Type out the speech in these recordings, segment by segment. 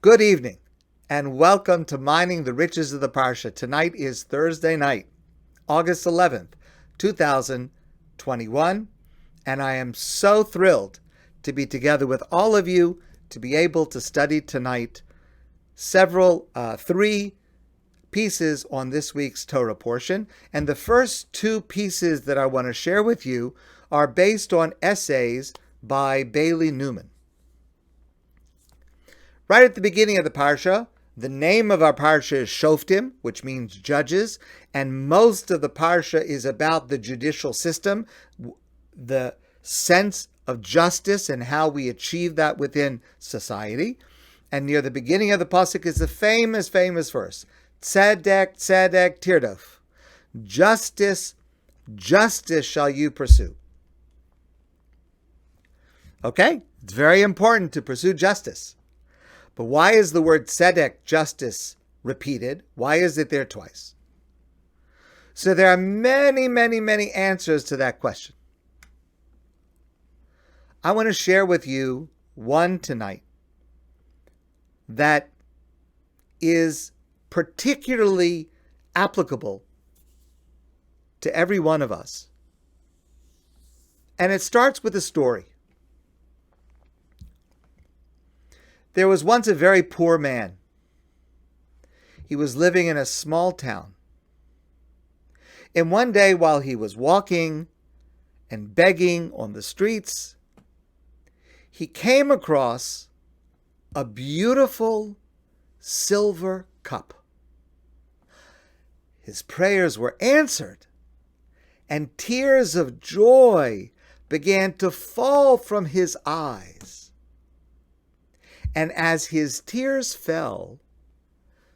Good evening, and welcome to Mining the Riches of the Parsha. Tonight is Thursday night, August 11th, 2021, and I am so thrilled to be together with all of you to be able to study tonight three pieces on this week's Torah portion. And the first two pieces that I want to share with you are based on essays by Bailey Newman. Right at the beginning of the Parsha, the name of our Parsha is Shoftim, which means judges, and most of the Parsha is about the judicial system, the sense of justice and how we achieve that within society. And near the beginning of the Pasuk is the famous verse, Tzedek, Tzedek, Tirdof. Justice, justice shall you pursue. Okay, it's very important to pursue justice. But why is the word tzedek, justice, repeated? Why is it there twice? So there are many answers to that question. I want to share with you one tonight that is particularly applicable to every one of us. And it starts with a story. There was once a very poor man. He was living in a small town. And one day, while he was walking and begging on the streets, he came across a beautiful silver cup. His prayers were answered, and tears of joy began to fall from his eyes. And as his tears fell,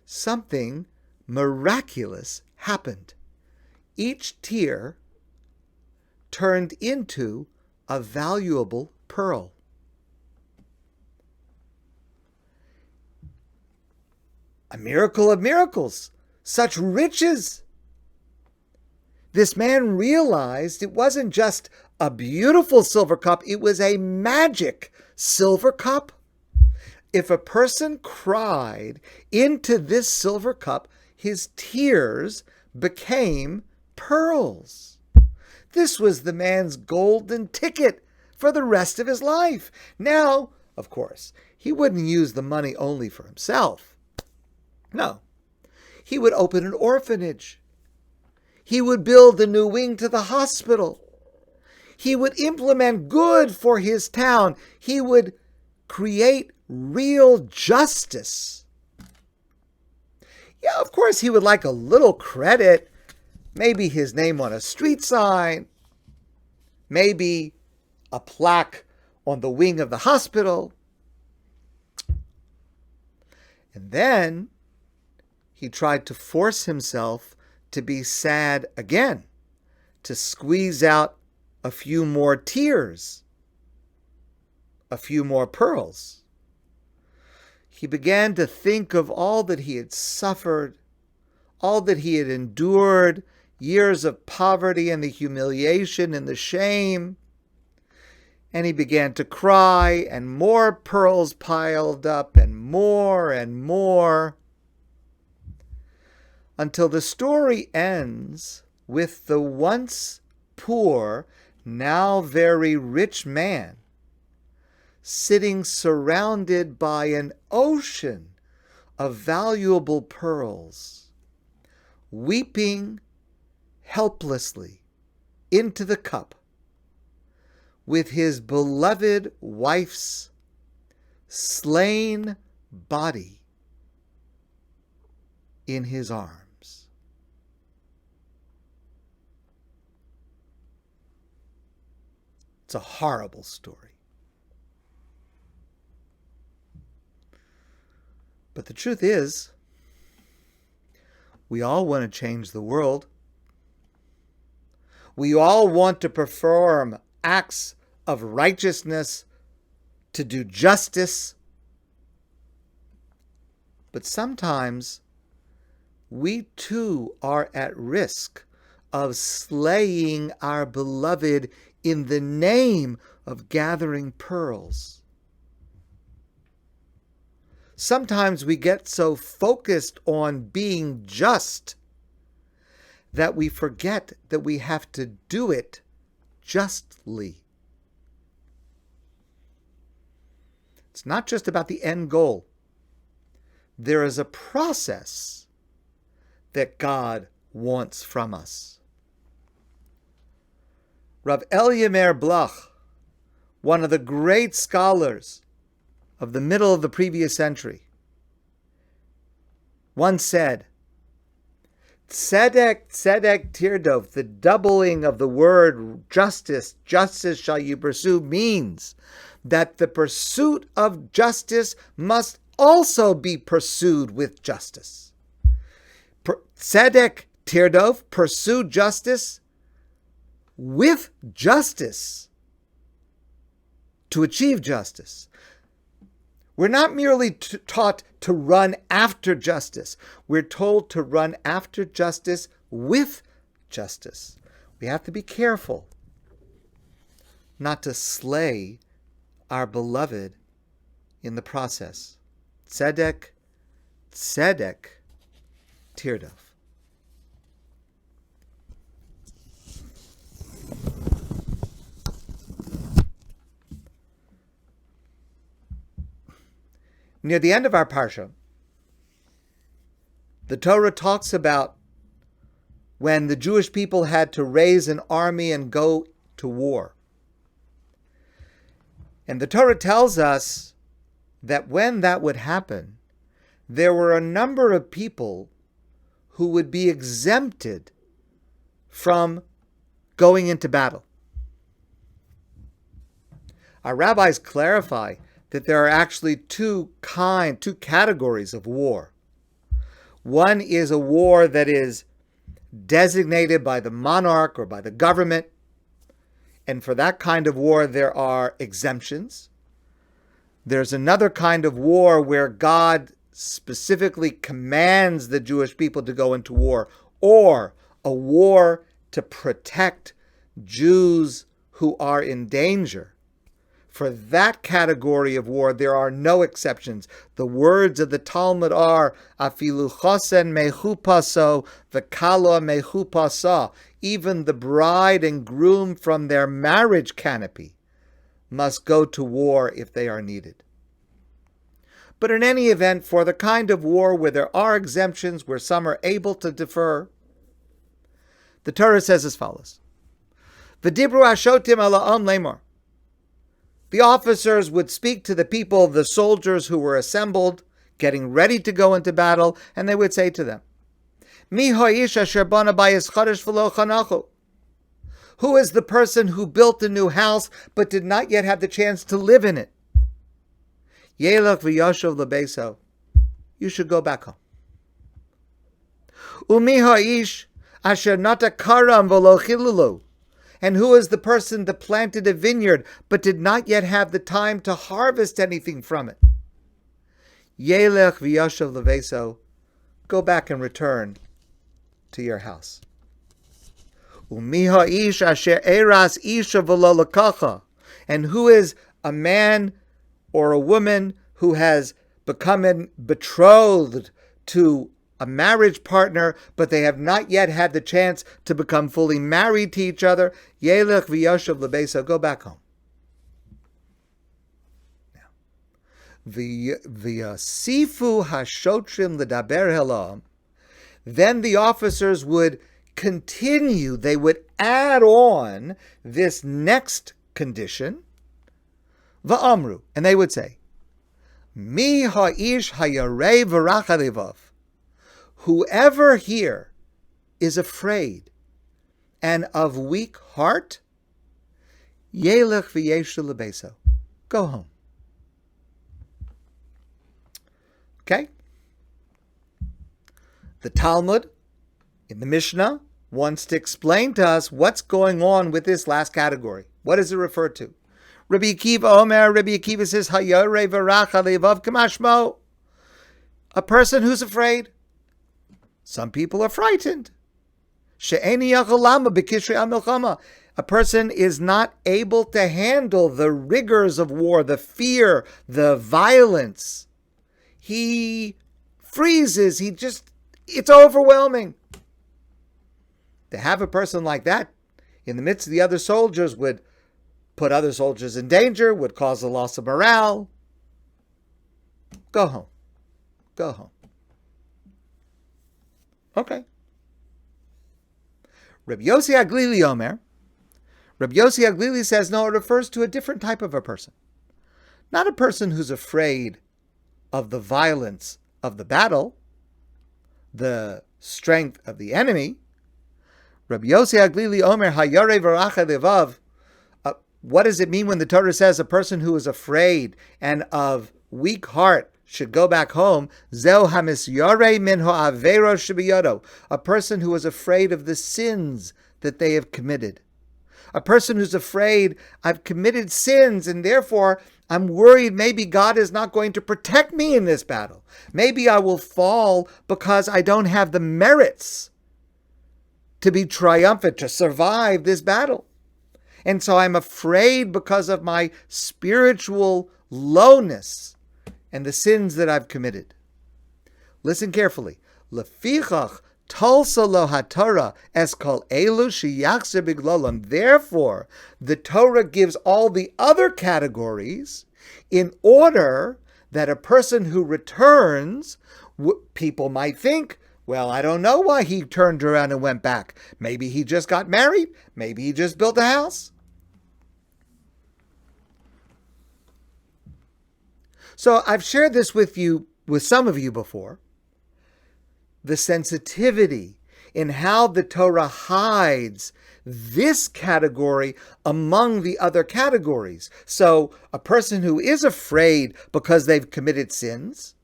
something miraculous happened. Each tear turned into a valuable pearl. A miracle of miracles, such riches. This man realized it wasn't just a beautiful silver cup, it was a magic silver cup. If a person cried into this silver cup, his tears became pearls. This was the man's golden ticket for the rest of his life. Now, of course, he wouldn't use the money only for himself. No, he would open an orphanage. He would build a new wing to the hospital. He would implement good for his town. He would create real justice. Yeah, of course, he would like a little credit. Maybe his name on a street sign. Maybe a plaque on the wing of the hospital. And then he tried to force himself to be sad again, to squeeze out a few more tears, a few more pearls. He began to think of all that he had suffered, all that he had endured, years of poverty and the humiliation and the shame. And he began to cry, and more pearls piled up, and more, until the story ends with the once poor, now very rich man sitting surrounded by an ocean of valuable pearls, weeping helplessly into the cup with his beloved wife's slain body in his arms. It's a horrible story. But the truth is, we all want to change the world. We all want to perform acts of righteousness, to do justice. But sometimes we too are at risk of slaying our beloved in the name of gathering pearls. sometimes we get so focused on being just that we forget that we have to do it justly. It's not just about the end goal. There is a process that God wants from us. Rav Elia Meir Bloch, one of the great scholars of the middle of the previous century, once said, Tzedek, tzedek tirdov, the doubling of the word justice, justice shall you pursue, means that the pursuit of justice must also be pursued with justice. Tzedek tirdov, pursue justice with justice to achieve justice. We're not merely taught to run after justice. We're told to run after justice with justice. We have to be careful not to slay our beloved in the process. Tzedek, tzedek, tirdov. Near the end of our Parsha, the Torah talks about when the Jewish people had to raise an army and go to war. And the Torah tells us that when that would happen, there were a number of people who would be exempted from going into battle. Our rabbis clarify that there are actually two categories of war. One is a war that is designated by the monarch or by the government, and for that kind of war there are exemptions. There's another kind of war where God specifically commands the Jewish people to go into war, or a war to protect Jews who are in danger. For that category of war, there are no exceptions. The words of the Talmud are, Afilu chosen mechupaso v'kala mechupasa. Even the bride and groom from their marriage canopy must go to war if they are needed. But in any event, for the kind of war where there are exemptions, where some are able to defer, the Torah says as follows, V'dibru Shoftim ala'am lemor. The officers would speak to the people, the soldiers who were assembled, getting ready to go into battle, and they would say to them, Who is the person who built a new house but did not yet have the chance to live in it? You should go back home. And who is the person that planted a vineyard but did not yet have the time to harvest anything from it? Yelech v'yashav leveso, go back and return to your house. Umi ha'ish asher eras isha v'lo lekacha, and who is a man or a woman who has become betrothed to a marriage partner, but they have not yet had the chance to become fully married to each other? Yelech v'yashav lebeso, go back home. Now, v'yasifu hashotrim l'daber helam. Then the officers would continue. They would add on this next condition. Va'amru, and they would say, Mi ha'ish hayarei v'rachalevav. Whoever here is afraid and of weak heart, Yelech v'yeshu lebeso, go home. Okay? The Talmud in the Mishnah wants to explain to us what's going on with this last category. What does it refer to? Rabbi Akiva says, Hayarei v'rachalevav kamashmo. A person who's afraid. Some people are frightened. A person is not able to handle the rigors of war, the fear, the violence. He freezes. It's overwhelming. To have a person like that in the midst of the other soldiers would put other soldiers in danger, would cause a loss of morale. Go home. Go home. Okay. Rabbi Yossi Aglili Omer. Rabbi Yossi Aglili says, no, it refers to a different type of a person. Not a person who's afraid of the violence of the battle, the strength of the enemy. Rabbi Yossi Aglili Omer Hayare V'racha Levav. What does it mean when the Torah says a person who is afraid and of weak heart should go back home? Zeu hamisyare min ha'avero shebiyodo. A person who is afraid of the sins that they have committed. A person who's afraid, I've committed sins and therefore I'm worried maybe God is not going to protect me in this battle. Maybe I will fall because I don't have the merits to be triumphant, to survive this battle. And so I'm afraid because of my spiritual lowness and the sins that I've committed. Listen carefully. Lefichach Tulsa lo haTorah es kol elu sheyachzer biglolam. Therefore, the Torah gives all the other categories in order that a person who returns, people might think, well, I don't know why he turned around and went back. Maybe he just got married. Maybe he just built a house. So I've shared this with some of you before. The sensitivity in how the Torah hides this category among the other categories. So a person who is afraid because they've committed sins,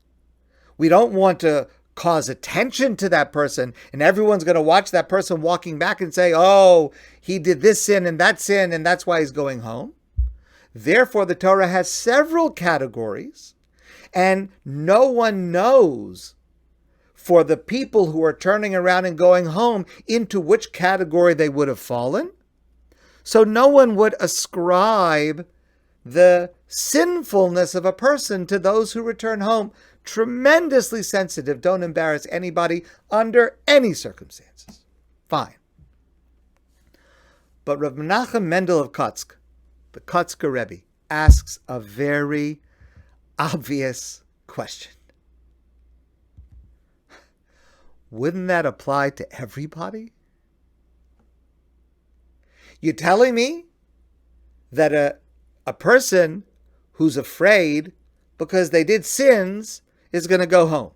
we don't want to cause attention to that person, and everyone's going to watch that person walking back and say, oh, he did this sin, and that's why he's going home. Therefore, the Torah has several categories, and no one knows for the people who are turning around and going home into which category they would have fallen. So no one would ascribe the sinfulness of a person to those who return home. Tremendously sensitive. Don't embarrass anybody under any circumstances. Fine. But Rav Menachem Mendel of Kotsk, the Kotzker Rebbe, asks a very obvious question. Wouldn't that apply to everybody? You're telling me that a person who's afraid because they did sins is going to go home?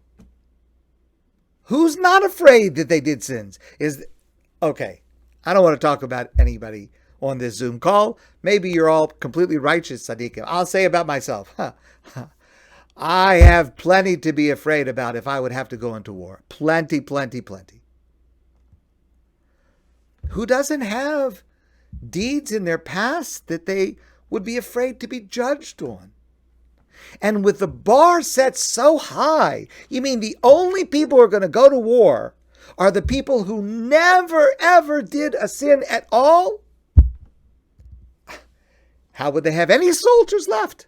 Who's not afraid that they did sins? Okay, I don't want to talk about anybody on this Zoom call. Maybe you're all completely righteous, tzaddikim. I'll say about myself, I have plenty to be afraid about if I would have to go into war. Plenty, plenty, plenty. Who doesn't have deeds in their past that they would be afraid to be judged on? And with the bar set so high, you mean the only people who are going to go to war are the people who never, ever did a sin at all? How would they have any soldiers left?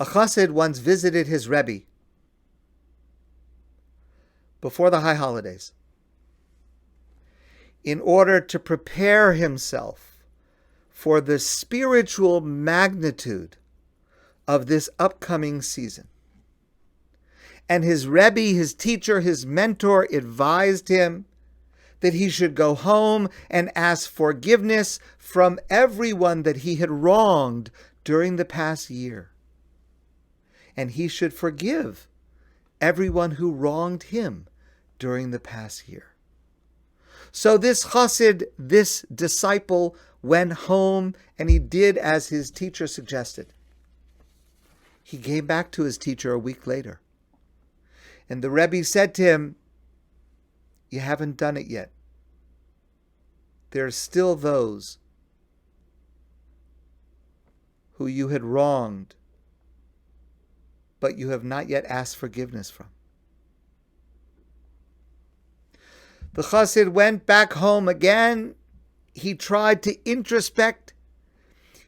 A chassid once visited his Rebbe before the high holidays in order to prepare himself for the spiritual magnitude of this upcoming season. And his Rebbe, his teacher, his mentor advised him that he should go home and ask forgiveness from everyone that he had wronged during the past year. And he should forgive everyone who wronged him during the past year. So this chassid, this disciple, went home and he did as his teacher suggested. He came back to his teacher a week later. And the Rebbe said to him, you haven't done it yet. There are still those who you had wronged, but you have not yet asked forgiveness from. The Chassid went back home again. He tried to introspect.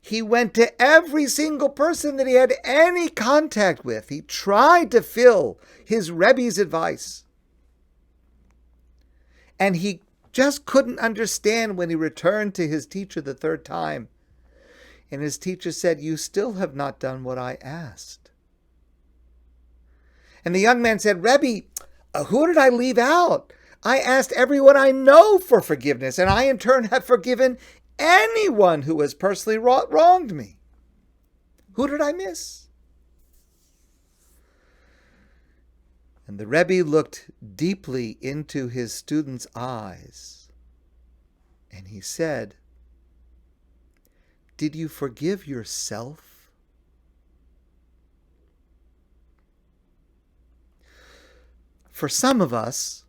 He went to every single person that he had any contact with. He tried to fill his Rebbe's advice. And he just couldn't understand when he returned to his teacher the third time. And his teacher said, "You still have not done what I asked." And the young man said, "Rebbe, who did I leave out? I asked everyone I know for forgiveness, and I in turn have forgiven anyone who has personally wronged me. Who did I miss?" And the Rebbe looked deeply into his student's eyes, and he said, "Did you forgive yourself?" For some of us,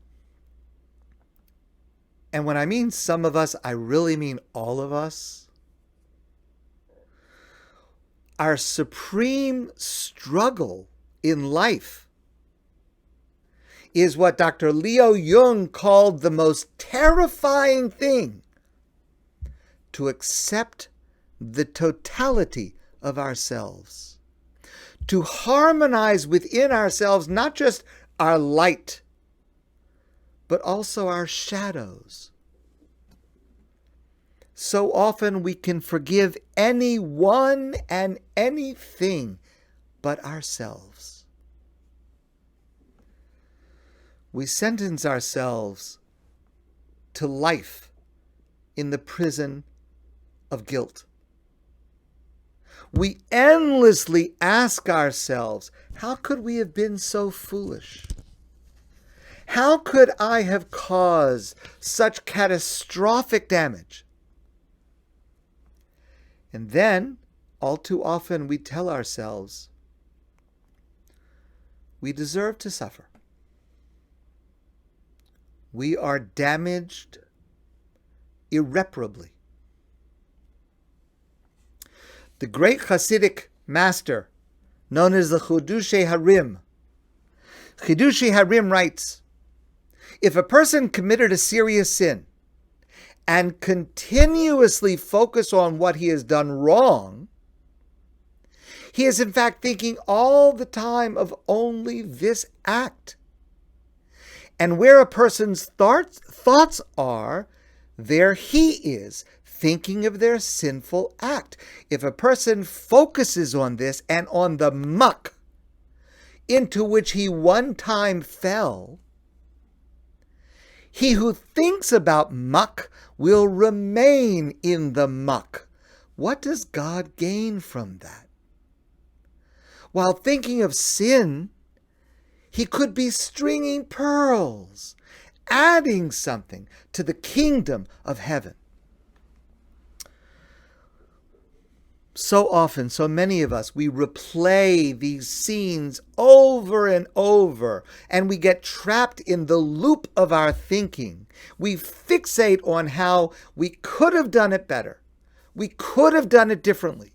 and when I mean some of us, I really mean all of us, our supreme struggle in life is what Dr. Leo Jung called the most terrifying thing: to accept the totality of ourselves, to harmonize within ourselves not just our light, but also our shadows. So often we can forgive anyone and anything but ourselves. We sentence ourselves to life in the prison of guilt. We endlessly ask ourselves, how could we have been so foolish? How could I have caused such catastrophic damage? And then, all too often, we tell ourselves, we deserve to suffer. We are damaged irreparably. The great Hasidic master, known as the Chidushei Harim, Chidushei Harim writes, if a person committed a serious sin and continuously focus on what he has done wrong, he is in fact thinking all the time of only this act. And where a person's thoughts are, there he is, thinking of their sinful act. If a person focuses on this and on the muck into which he one time fell, he who thinks about muck will remain in the muck. What does God gain from that? While thinking of sin, he could be stringing pearls, adding something to the kingdom of heaven. So often, so many of us, we replay these scenes over and over, and we get trapped in the loop of our thinking. We fixate on how we could have done it better. We could have done it differently.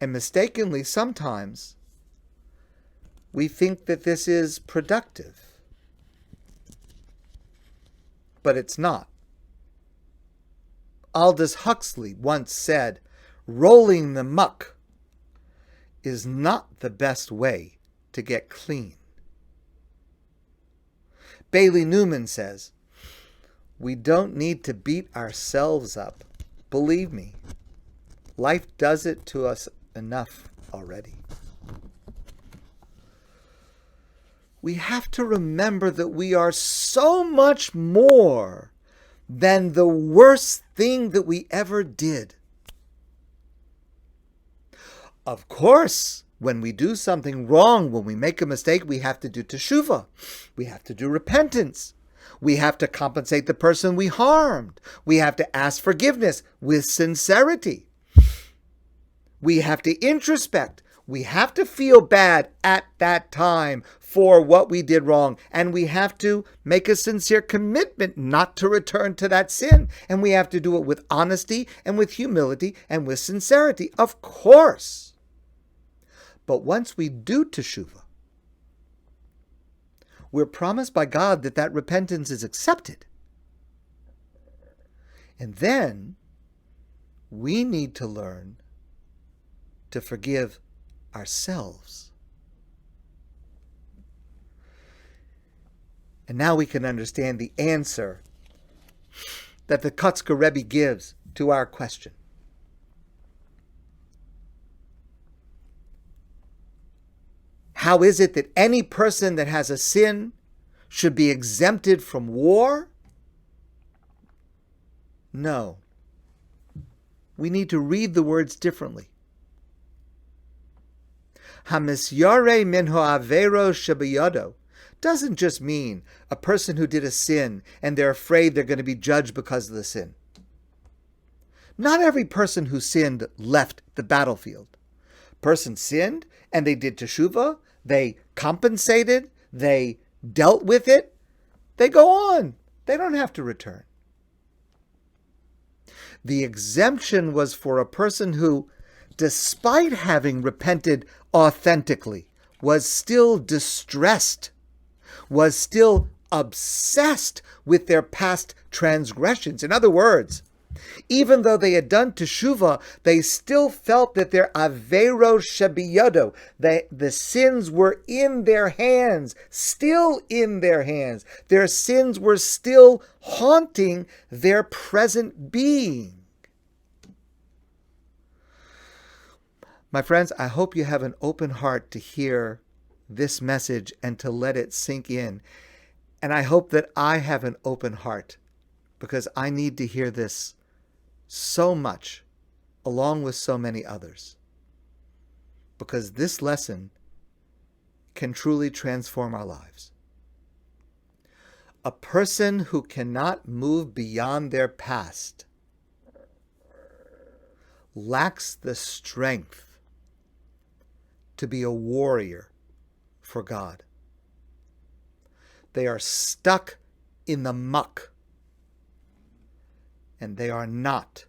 And mistakenly, sometimes, we think that this is productive. But it's not. Aldous Huxley once said, rolling the muck is not the best way to get clean. Bailey Newman says, we don't need to beat ourselves up. Believe me, life does it to us enough already. We have to remember that we are so much more than the worst thing that we ever did. Of course, when we do something wrong, when we make a mistake, we have to do teshuvah. We have to do repentance. We have to compensate the person we harmed. We have to ask forgiveness with sincerity. We have to introspect. We have to feel bad at that time for what we did wrong. And we have to make a sincere commitment not to return to that sin. And we have to do it with honesty and with humility and with sincerity, of course. But once we do teshuvah, we're promised by God that that repentance is accepted. And then we need to learn to forgive ourselves. And now we can understand the answer that the Kotzker Rebbe gives to our question. How is it that any person that has a sin should be exempted from war? No. We need to read the words differently. Hamisyare min ha'avero shebiyodo doesn't just mean a person who did a sin and they're afraid they're going to be judged because of the sin. Not every person who sinned left the battlefield. Person sinned and they did teshuvah, they compensated, they dealt with it, they go on. They don't have to return. The exemption was for a person who, despite having repented authentically, was still distressed, was still obsessed with their past transgressions. In other words, even though they had done teshuvah, they still felt that their avero shebiyodo, the sins were in their hands, still in their hands. Their sins were still haunting their present being. My friends, I hope you have an open heart to hear this message and to let it sink in. And I hope that I have an open heart, because I need to hear this so much, along with so many others. Because this lesson can truly transform our lives. A person who cannot move beyond their past lacks the strength to be a warrior for God. They are stuck in the muck, and they are not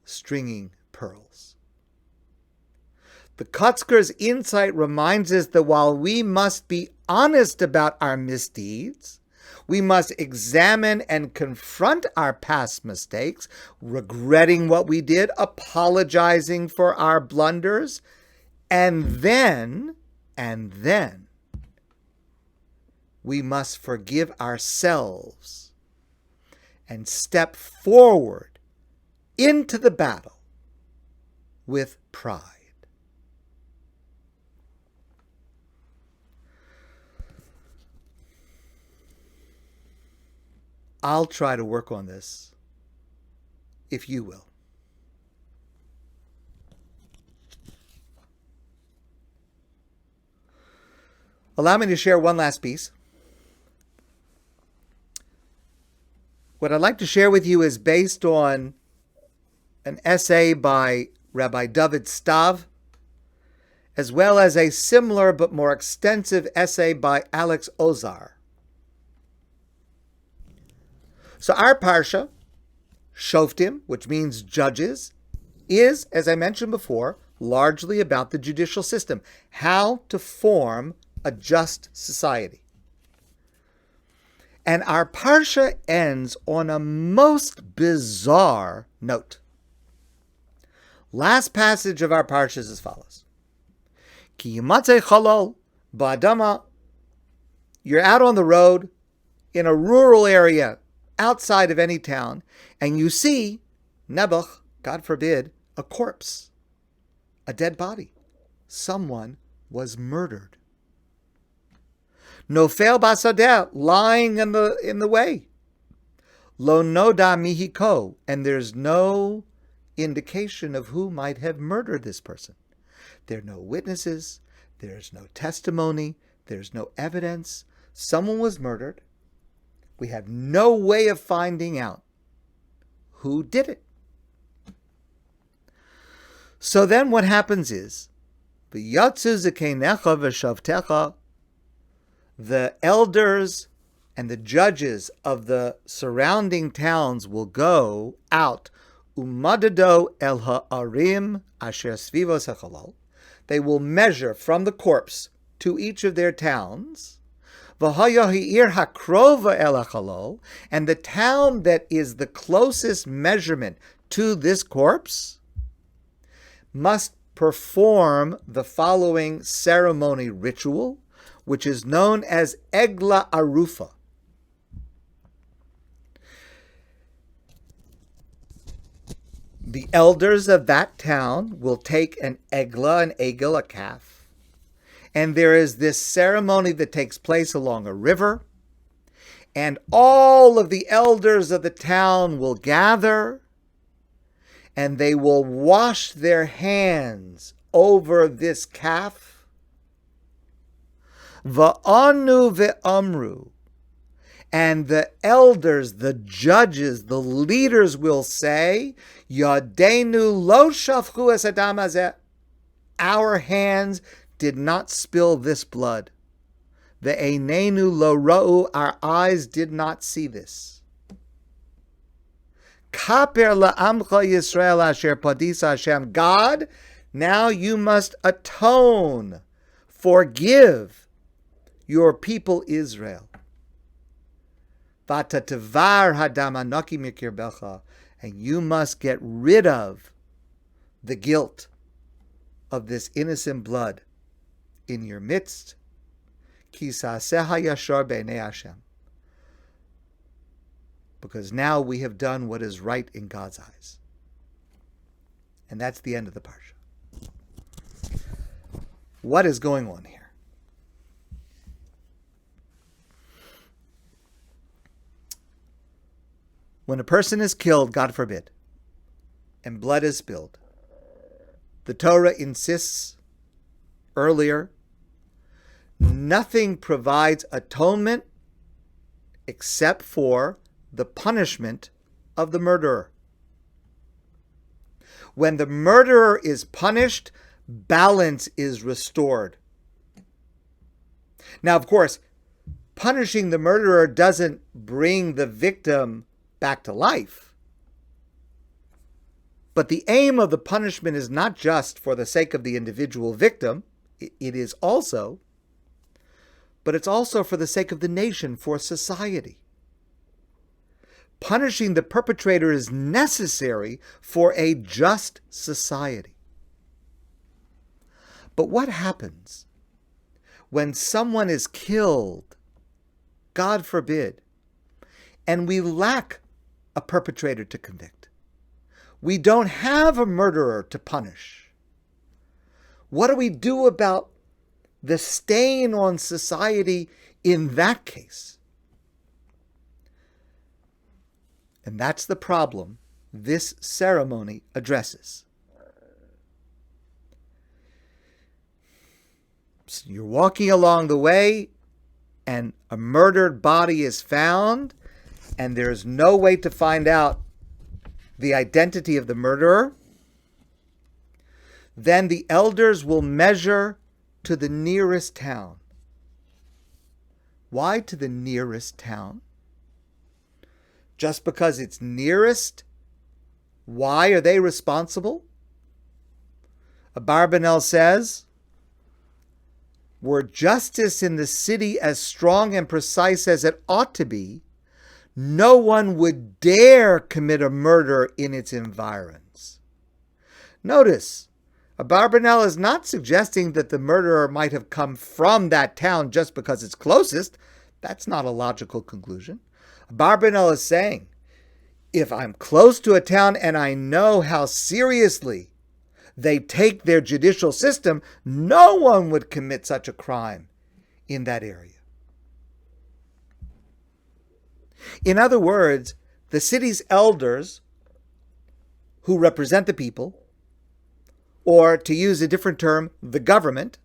stringing pearls. The Kotzker's insight reminds us that while we must be honest about our misdeeds, we must examine and confront our past mistakes, regretting what we did, apologizing for our blunders, and then we must forgive ourselves and step forward into the battle with pride. I'll try to work on this, if you will. Allow me to share one last piece. What I'd like to share with you is based on an essay by Rabbi David Stav, as well as a similar but more extensive essay by Alex Ozar. So our Parsha, Shoftim, which means judges, is, as I mentioned before, largely about the judicial system, how to form a just society. And our Parsha ends on a most bizarre note. Last passage of our Parsha is as follows. Ki yimatzeh chalol ba'adama. You're out on the road in a rural area outside of any town, and you see, Nebuch, God forbid, a corpse, a dead body. Someone was murdered. Nofel basadeh, lying in the way. Lo noda mihiko, and there's no indication of who might have murdered this person. There are no witnesses, there's no testimony, there's no evidence. Someone was murdered. We have no way of finding out who did it. So then what happens is, v'yatzu zekeinecha v'shavtecha, the elders and the judges of the surrounding towns will go out, umadado el ha'arim asher svivos hachalal. They will measure from the corpse to each of their towns, V'hayahi ir hakrova el hachalol, and the town that is the closest measurement to this corpse must perform the following ceremony ritual, which is known as Egla Arufa. The elders of that town will take an egel, a calf, and there is this ceremony that takes place along a river, and all of the elders of the town will gather, and they will wash their hands over this calf. Va'anu ve'amru, and the elders, the judges, the leaders will say, Yadenu lo shafchu es adam hazeh. Our hands did not spill this blood. Ve'einenu lo ra'u, our eyes did not see this. Kaper la'amcha Yisrael asher padisa Hashem. God, now you must atone, forgive your people Israel. Vatatavar hadam anaki mikirbecha, and you must get rid of the guilt of this innocent blood in your midst. Kisaseha yashar b'nei Hashem, because now we have done what is right in God's eyes. And that's the end of the Parsha. What is going on here? When a person is killed, God forbid, and blood is spilled, the Torah insists earlier, nothing provides atonement except for the punishment of the murderer. When the murderer is punished, balance is restored. Now, of course, punishing the murderer doesn't bring the victim back to life. But the aim of the punishment is not just for the sake of the individual victim, it is also, but it's also for the sake of the nation, for society. Punishing the perpetrator is necessary for a just society. But what happens when someone is killed, God forbid, and we lack a perpetrator to convict? We don't have a murderer to punish. What do we do about the stain on society in that case? And that's the problem this ceremony addresses. So you're walking along the way, and a murdered body is found, and there's no way to find out the identity of the murderer. Then the elders will measure to the nearest town. Why to the nearest town? Just because it's nearest? Why are they responsible? Abarbanel says, were justice in the city as strong and precise as it ought to be, no one would dare commit a murder in its environs. Notice, Abarbanel is not suggesting that the murderer might have come from that town just because it's closest. That's not a logical conclusion. Abarbanel is saying, if I'm close to a town and I know how seriously they take their judicial system, no one would commit such a crime in that area. In other words, the city's elders, who represent the people, or to use a different term, the government,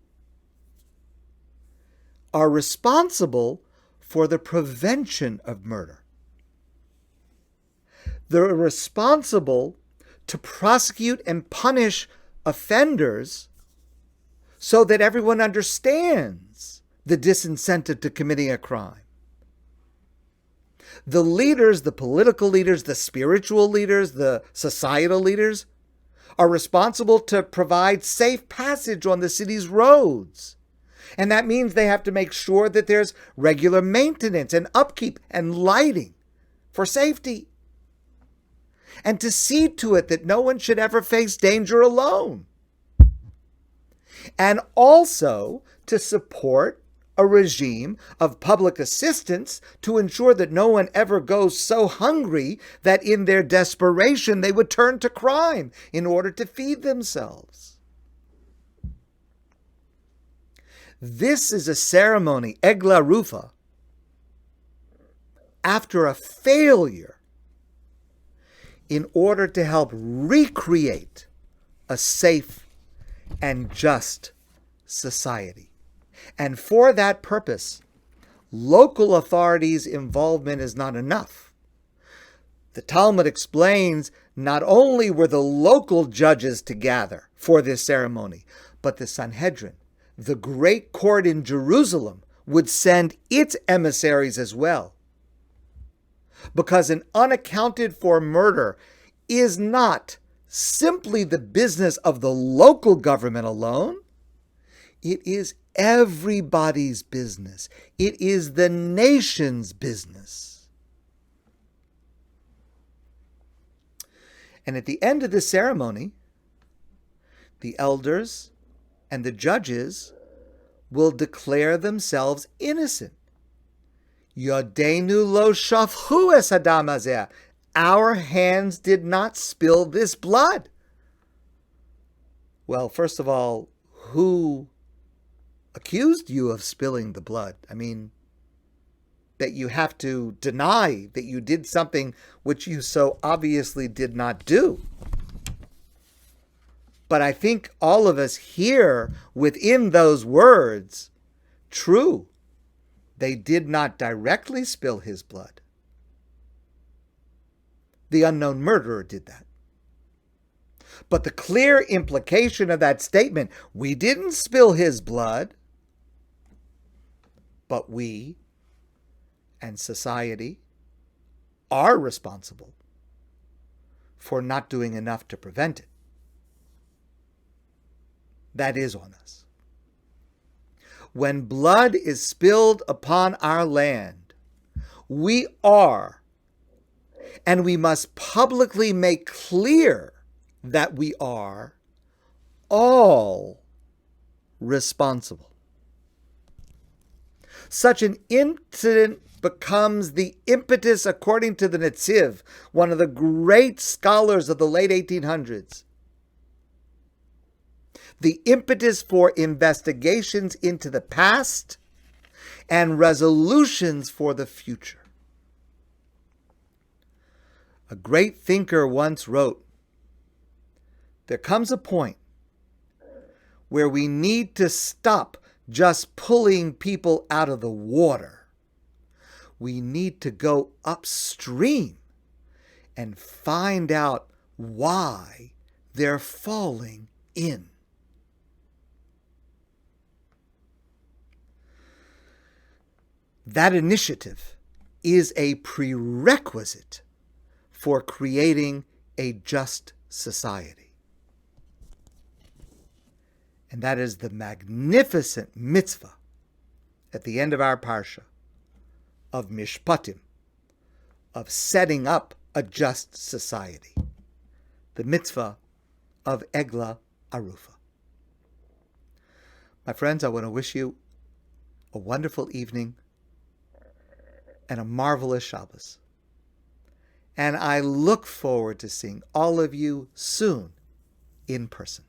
are responsible for the prevention of murder. They're responsible to prosecute and punish offenders so that everyone understands the disincentive to committing a crime. The leaders, the political leaders, the spiritual leaders, the societal leaders are responsible to provide safe passage on the city's roads And that means they have to make sure that there's regular maintenance and upkeep and lighting for safety. And to see to it that no one should ever face danger alone. And also to support a regime of public assistance to ensure that no one ever goes so hungry that in their desperation they would turn to crime in order to feed themselves. This is a ceremony, Egla Rufa, after a failure in order to help recreate a safe and just society. And for that purpose, local authorities' involvement is not enough. The Talmud explains not only were the local judges to gather for this ceremony, but the Sanhedrin, the great court in Jerusalem, would send its emissaries as well. Because an unaccounted for murder is not simply the business of the local government alone. It is everybody's business. It is the nation's business. And at the end of the ceremony, the elders and the judges will declare themselves innocent. Yodenu lo shafchu es hadam hazeh. Our hands did not spill this blood. Well, first of all, who accused you of spilling the blood? I mean, that you have to deny that you did something which you so obviously did not do. But I think all of us hear within those words, true, they did not directly spill his blood. The unknown murderer did that. But the clear implication of that statement, we didn't spill his blood, but we and society are responsible for not doing enough to prevent it. That is on us. When blood is spilled upon our land, we are, and we must publicly make clear that we are, all responsible. Such an incident becomes the impetus, according to the Netziv, one of the great scholars of the late 1800s, the impetus for investigations into the past and resolutions for the future. A great thinker once wrote, there comes a point where we need to stop just pulling people out of the water. We need to go upstream and find out why they're falling in. That initiative is a prerequisite for creating a just society. And that is the magnificent mitzvah at the end of our Parsha of Mishpatim, of setting up a just society. The mitzvah of Egla Arufa. My friends, I want to wish you a wonderful evening and a marvelous Shabbos. And I look forward to seeing all of you soon in person.